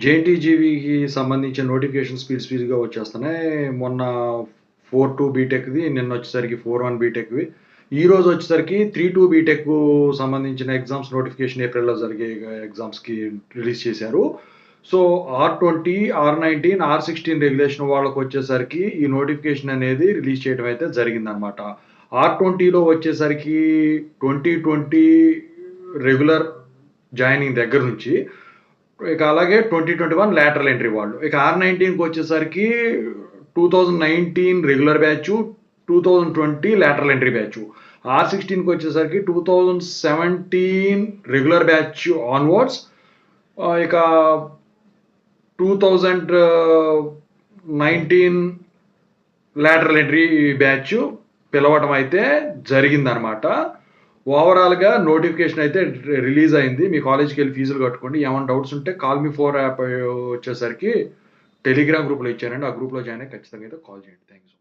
జేఎన్‌టీజీవీకి సంబంధించిన నోటిఫికేషన్ స్పీడ్‌గా వచ్చేస్తున్నాయి. మొన్న 4-2 బీటెక్‌ది, నిన్నొచ్చేసరికి 4-1 బీటెక్‌వి. ఈరోజు వచ్చేసరికి 3-2 బీటెక్ సంబంధించిన ఎగ్జామ్స్ నోటిఫికేషన్ ఏప్రిల్‌లో జరిగే ఎగ్జామ్స్‌కి రిలీజ్ చేశారు. So, R20, R19, R16 regulation వాళ్ళకొచ్చేసరికి ఈ నోటిఫికేషన్ అనేది రిలీజ్ చేయడం అయితే జరిగిందనమాట. R20లో వచ్చేసరికి 2020 రెగ్యులర్ జాయినింగ్ దగ్గర నుంచి ఇక అలాగే 2021 లాటరల్ ఎంట్రీ వాళ్ళు. ఇక R19కి వచ్చేసరికి 2019 regular batch, 2020 lateral entry batch. R16కి వచ్చేసరికి 2017 రెగ్యులర్ బ్యాచ్ ఆన్వర్డ్స్, ఇక 2019 లాటరల్ ఎంట్రీ బ్యాచ్ పిలవటం అయితే జరిగిందనమాట. ఓవరాల్‌గా నోటిఫికేషన్ అయితే రిలీజ్ అయింది. మీ కాలేజ్‌కి వెళ్ళి ఫీజులు కట్టుకోండి. ఏమైనా డౌట్స్ ఉంటే కాల్ మీ 4 యాప్ వచ్చేసరికి టెలిగ్రామ్ గ్రూప్‌లో ఇచ్చానండి. ఆ గ్రూప్‌లో జాయిన్ అయ్యి ఖచ్చితంగా అయితే కాల్ చేయండి. Thank you.